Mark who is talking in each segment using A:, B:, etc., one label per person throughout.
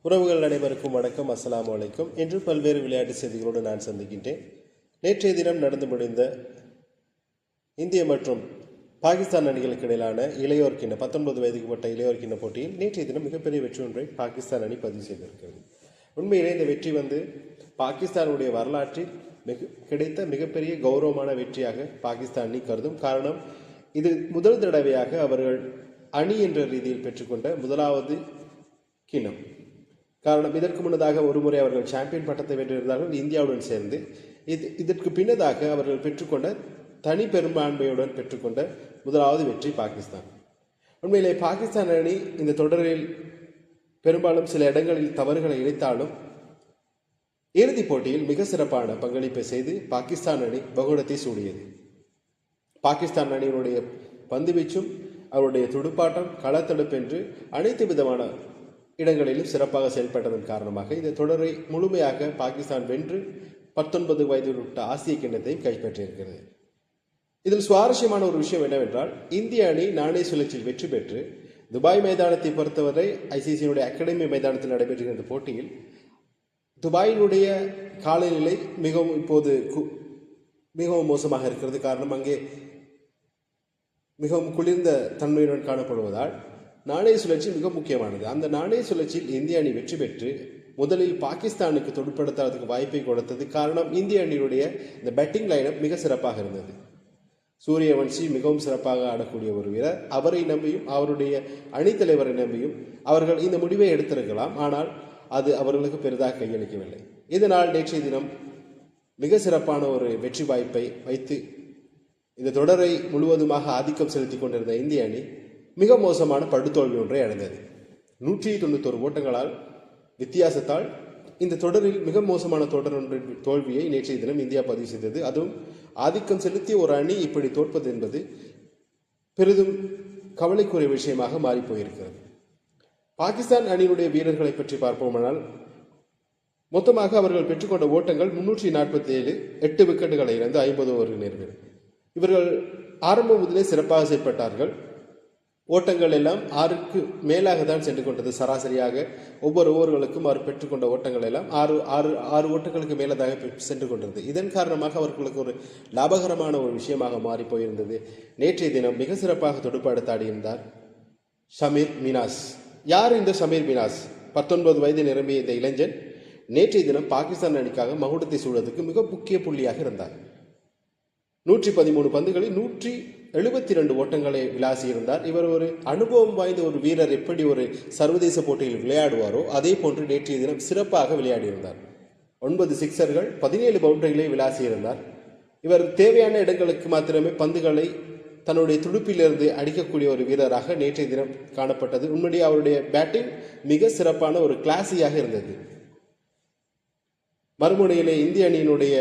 A: உறவுகள் அனைவருக்கும் வணக்கம். அஸ்ஸலாமு அலைக்கும். இன்று பல்வேறு விளையாட்டு செய்திகளோடு நான் சந்திக்கின்றேன். நேற்றைய தினம் நடந்து முடிந்த இந்திய மற்றும் பாகிஸ்தான் அணிகளுக்கு இடையிலான இளையோர் கிண்ண 19 வயதுக்குட்பட்ட இளையோர் கிண்ண போட்டியில் நேற்றைய தினம் மிகப்பெரிய வெற்றி ஒன்றை பாகிஸ்தான் அணி பதிவு செய்திருக்கிறது. உண்மையிலே இந்த வெற்றி பாகிஸ்தானுடைய வரலாற்றில் கிடைத்த மிகப்பெரிய கௌரவமான வெற்றியாக பாகிஸ்தான் அணி கருதும். காரணம், இது முதல் தடவையாக அவர்கள் அணி என்ற ரீதியில் பெற்றுக்கொண்ட முதலாவது கிண்ணம். காரணம், இதற்கு முன்னதாக ஒருமுறை அவர்கள் சாம்பியன் பட்டத்தை வென்றிருந்தார்கள் இந்தியாவுடன் சேர்ந்து. இதற்கு பின்னதாக அவர்கள் பெற்றுக்கொண்ட தனி பெரும்பான்மையுடன் பெற்றுக்கொண்ட முதலாவது வெற்றி பாகிஸ்தான். உண்மையிலே பாகிஸ்தான் அணி இந்த தொடரில் பெரும்பாலும் சில இடங்களில் தவறுகளை இழைத்தாலும் இறுதிப் போட்டியில் மிக சிறப்பான பங்களிப்பை செய்து பாகிஸ்தான் அணி பகுடத்தை சூடியது. பாகிஸ்தான் அணியினுடைய பந்துவீச்சும் அவருடைய துடுப்பாட்டம், களத்தடுப்பு என்று அனைத்து விதமான இடங்களிலும் சிறப்பாக செயல்பட்டதன் காரணமாக இந்த தொடரை முழுமையாக பாகிஸ்தான் வென்று 19 வயதில் உள்ள ஆசிய கிண்ணத்தையும் கைப்பற்றியிருக்கிறது. இதில் சுவாரஸ்யமான ஒரு விஷயம் என்னவென்றால், இந்திய அணி நாணய சுழற்சியில் வெற்றி பெற்று துபாய் மைதானத்தை பொறுத்தவரை ஐசிசியினுடைய அகாடமி மைதானத்தில் நடைபெறுகின்ற போட்டியில் துபாயினுடைய காலநிலை மிகவும் மோசமாக இருக்கிறது. காரணம், அங்கே மிகவும் குளிர்ந்த தன்மையுடன் காணப்படுவதால் நாணய சுழற்சி மிக முக்கியமானது. அந்த நாணய சுழற்சியில் இந்திய அணி வெற்றி பெற்று முதலில் பாகிஸ்தானுக்கு தொடுப்படுத்துவதற்கு வாய்ப்பை கொடுத்தது. காரணம், இந்திய அணியினுடைய இந்த பேட்டிங் லைனப் மிக சிறப்பாக இருந்தது. சூரியவன்ஷி மிகவும் சிறப்பாக ஆடக்கூடிய ஒரு வீரர். அவரை நம்பியும் அவருடைய அணித்தலைவரை நம்பியும் அவர்கள் இந்த முடிவை எடுத்திருக்கலாம். ஆனால் அது அவர்களுக்கு பெரிதாக கையளிக்கவில்லை. இதனால் நேற்றைய தினம் மிக சிறப்பான ஒரு வெற்றி வாய்ப்பை வைத்து இந்த தொடரை முழுவதுமாக ஆதிக்கம் செலுத்தி கொண்டிருந்த இந்திய அணி மிக மோசமான படுதோல்வி ஒன்றை அடைந்தது. 191 ஓட்டங்களால் வித்தியாசத்தால் இந்த தொடரில் மிக மோசமான தொடர் ஒன்றின் தோல்வியை நேற்றைய தினம் இந்தியா பதிவு செய்தது. அதுவும் ஆதிக்கம் செலுத்திய ஒரு அணி இப்படி தோற்பது என்பது பெரிதும் கவலைக்குரிய விஷயமாக மாறிப்போயிருக்கிறது. பாகிஸ்தான் அணியினுடைய வீரர்களை பற்றி பார்ப்போமானால், மொத்தமாக அவர்கள் பெற்றுக்கொண்ட ஓட்டங்கள் 347, 8 விக்கெட்டுகளை இழந்து 50 ஓவர் நேர்கள். இவர்கள் ஆரம்பம் முதலே சிறப்பாக செயல்பட்டார்கள். ஓட்டங்கள் எல்லாம் 6க்கு மேலாக தான் சென்று கொண்டது. சராசரியாக ஒவ்வொரு ஓவர்களுக்கும் அவர் பெற்றுக்கொண்ட ஓட்டங்கள் எல்லாம் 6 ஓட்டங்களுக்கு மேலதாக சென்று கொண்டது. இதன் காரணமாக அவர்களுக்கு ஒரு லாபகரமான ஒரு விஷயமாக மாறி போயிருந்தது. நேற்றைய தினம் மிக சிறப்பாக துடுப்பாடுத்து ஆடியிருந்தார் ஷமீர் மினாஸ். யார் இந்த ஷமீர் மினாஸ்? 19 வயது நிரம்பிய இந்த இளைஞன் நேற்றைய தினம் பாகிஸ்தான் அணிக்காக மகுடத்தை சூழலுக்கு மிக முக்கிய புள்ளியாக இருந்தார். 113 பந்துகளில் 172 ஓட்டங்களை விளாசியிருந்தார். இவர் ஒரு அனுபவம் வாய்ந்த ஒரு வீரர். எப்படி ஒரு சர்வதேச போட்டியில் விளையாடுவாரோ அதே போன்று நேற்றைய தினம் சிறப்பாக விளையாடியிருந்தார். 9 சிக்சர்கள், 17 பவுண்டரிகளை விளாசியிருந்தார். இவர் தேவையான இடங்களுக்கு மாத்திரமே பந்துகளை தன்னுடைய துடுப்பிலிருந்து அடிக்கக்கூடிய ஒரு வீரராக நேற்றைய தினம் காணப்பட்டது. உண்மையிலேயே அவருடைய பேட்டிங் மிக சிறப்பான ஒரு கிளாஸியாக இருந்தது. மறுமுனையிலே இந்திய அணியினுடைய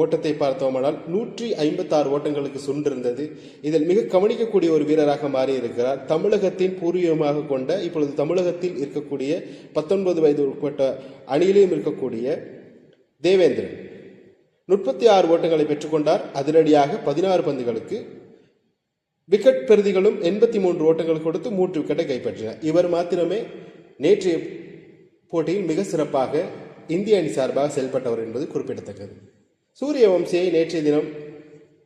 A: ஓட்டத்தை பார்த்தோமானால் 156 ஓட்டங்களுக்கு சுன்றிருந்தது. இதில் மிக கவனிக்கக்கூடிய ஒரு வீரராக மாறியிருக்கிறார். தமிழகத்தின் பூர்வீகமாக கொண்ட, இப்பொழுது தமிழகத்தில் இருக்கக்கூடிய 19 வயது உட்பட்ட அணியிலையும் இருக்கக்கூடிய தேவேந்திரன் 36 ஓட்டங்களை பெற்றுக்கொண்டார். அதிரடியாக 16 பந்துகளுக்கு விக்கெட் பெறுதிகளும் 83 ஓட்டங்கள் கொடுத்து 3 விக்கெட்டை கைப்பற்றினார். இவர் மாத்திரமே நேற்றைய போட்டியில் மிக சிறப்பாக இந்திய அணி சார்பாக செயல்பட்டவர் என்பது குறிப்பிடத்தக்கது. சூரியவம்சியை நேற்றைய தினம்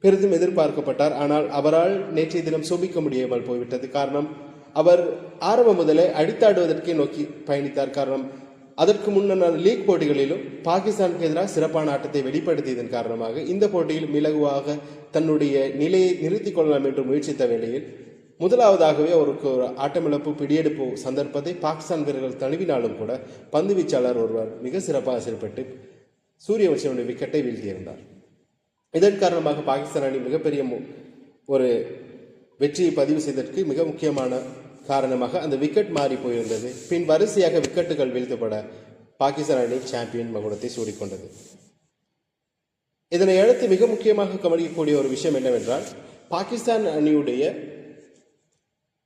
A: பெரிதும் எதிர்பார்க்கப்பட்டார். ஆனால் அவரால் நேற்றைய தினம் சோபிக்க முடியாமல் போய்விட்டது. காரணம், அவர் ஆரம்பம் முதலே அடித்தாடுவதற்கே நோக்கி பயணித்தார். காரணம், அதற்கு முன்னர் லீக் போட்டிகளிலும் பாகிஸ்தானுக்கு எதிராக சிறப்பான ஆட்டத்தை வெளிப்படுத்தியதன் காரணமாக இந்த போட்டியில் இலகுவாக தன்னுடைய நிலையை நிறுத்திக் கொள்ளலாம் என்று முயற்சித்த வேளையில் முதலாவதாகவே அவருக்கு ஒரு ஆட்டமிழப்பு பிடியெடுப்பு சந்தர்ப்பத்தை பாகிஸ்தான் வீரர்கள் தழுவினாலும் கூட பந்து வீச்சாளர் ஒருவர் மிக சிறப்பாக செயல்பட்டு சூரியவன்ஷியுடைய விக்கெட்டை வீழ்த்தியிருந்தார். இதன் காரணமாக பாகிஸ்தான் அணி மிகப்பெரிய ஒரு வெற்றியை பதிவு செய்ததற்கு மிக முக்கியமான காரணமாக அந்த விக்கெட் மாறி போயிருந்தது. பின் வரிசையாக விக்கெட்டுகள் வீழ்த்தப்பட பாகிஸ்தான் அணி சாம்பியன் மகுடத்தை சூடிக்கொண்டது. இதனை அடுத்து மிக முக்கியமாக கவனிக்கக்கூடிய ஒரு விஷயம் என்னவென்றால், பாகிஸ்தான் அணியுடைய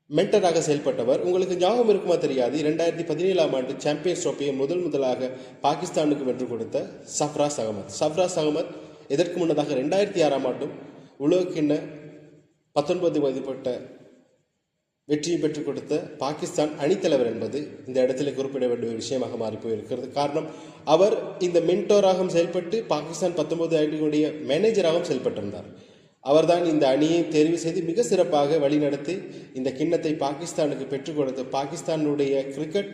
A: மென்டராக செயல்பட்டவர், உங்களுக்கு ஞாபகம் இருக்குமா தெரியாது, 2017ஆம் ஆண்டு சாம்பியன்ஸ் ட்ரோபியை முதலாக பாகிஸ்தானுக்கு வென்று கொடுத்த சஃப்ராஸ் அகமத் இதற்கு முன்னதாக 2006ஆம் ஆண்டும் உலகக்கிண்ண 19 வயதுப்பட்ட வெற்றியும் பெற்றுக் கொடுத்த பாகிஸ்தான் அணித்தலைவர் என்பது இந்த இடத்துல குறிப்பிட வேண்டிய ஒரு விஷயமாக மாறி போயிருக்கிறது. காரணம், அவர் இந்த மென்டோராகவும் செயல்பட்டு பாகிஸ்தான் 19 அணிகளுடைய மேனேஜராகவும் செயல்பட்டிருந்தார். அவர்தான் இந்த அணியை தெரிவு செய்து மிக சிறப்பாக வழிநடத்தி இந்த கிண்ணத்தை பாகிஸ்தானுக்கு பெற்றுக் கொடுத்து பாகிஸ்தானுடைய கிரிக்கெட்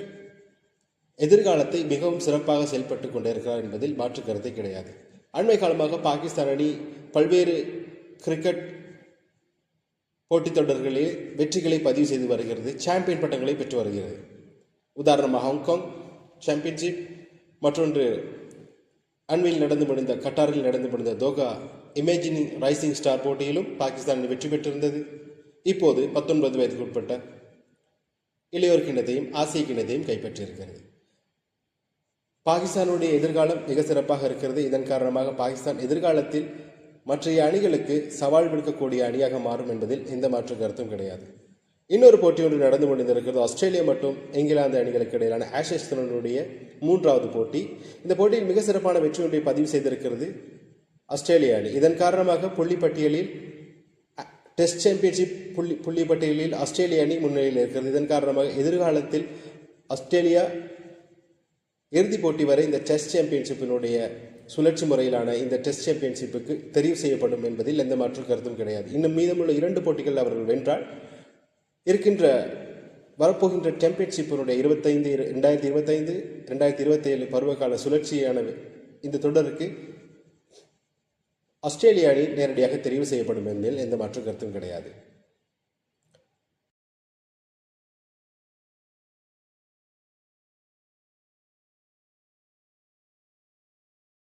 A: எதிர்காலத்தை மிகவும் சிறப்பாக செயல்பட்டு கொண்டிருக்கிறார் என்பதில் மாற்று கருத்தை கிடையாது. அண்மை காலமாக பாகிஸ்தான் அணி பல்வேறு கிரிக்கெட் போட்டித் தொடர்களில் வெற்றிகளை பதிவு செய்து வருகிறது, சாம்பியன் பட்டங்களை பெற்று வருகிறது. உதாரணமாக ஹாங்காங் சாம்பியன்ஷிப், மற்றொன்று அண்மையில் நடந்து முடிந்த கட்டாரில் நடந்து முடிந்த தோகா இமேஜினிங் ரைசிங் ஸ்டார் போட்டியிலும் பாகிஸ்தான் வெற்றி பெற்றிருந்தது. இப்போது 19 வயதுக்கு உட்பட்ட இளையோர் கிண்ணத்தையும் ஆசிய கிண்ணத்தையும் கைப்பற்றியிருக்கிறது. பாகிஸ்தானுடைய எதிர்காலம் மிக சிறப்பாக இருக்கிறது. இதன் காரணமாக பாகிஸ்தான் எதிர்காலத்தில் மற்றைய அணிகளுக்கு சவால் விடுக்கக்கூடிய அணியாக மாறும் என்பதில் எந்த மாற்று கருத்தும் கிடையாது. இன்னொரு போட்டி ஒன்று நடந்து கொண்டிருக்கிறது. ஆஸ்திரேலியா மற்றும் இங்கிலாந்து அணிகளுக்கு இடையிலான ஆஷஸ் தொடருடைய 3வது போட்டி. இந்த போட்டியில் மிக சிறப்பான வெற்றி ஒன்றை பதிவு செய்திருக்கிறது ஆஸ்திரேலிய அணி. இதன் காரணமாக புள்ளிப்பட்டியலில் டெஸ்ட் சாம்பியன்ஷிப் புள்ளிப்பட்டியலில் ஆஸ்திரேலிய அணி முன்னிலையில் இருக்கிறது. இதன் காரணமாக எதிர்காலத்தில் ஆஸ்திரேலியா இறுதிப் போட்டி வரை இந்த டெஸ்ட் சாம்பியன்ஷிப்பினுடைய சுழற்சி முறையிலான இந்த டெஸ்ட் சாம்பியன்ஷிப்புக்கு தெரிவு செய்யப்படும் என்பதில் எந்த மாற்று கருத்தும் கிடையாது. இன்னும் மீதமுள்ள 2 போட்டிகள் அவர்கள் வென்றால் வரப்போகின்ற சாம்பியன்ஷிப்பினுடைய 2025-2027 பருவகால சுழற்சியான இந்த தொடருக்கு ஆஸ்திரேலிய அணி நேரடியாக தெரிவு செய்யப்படும் என்பதில் எந்த மாற்று கருத்தும் கிடையாது.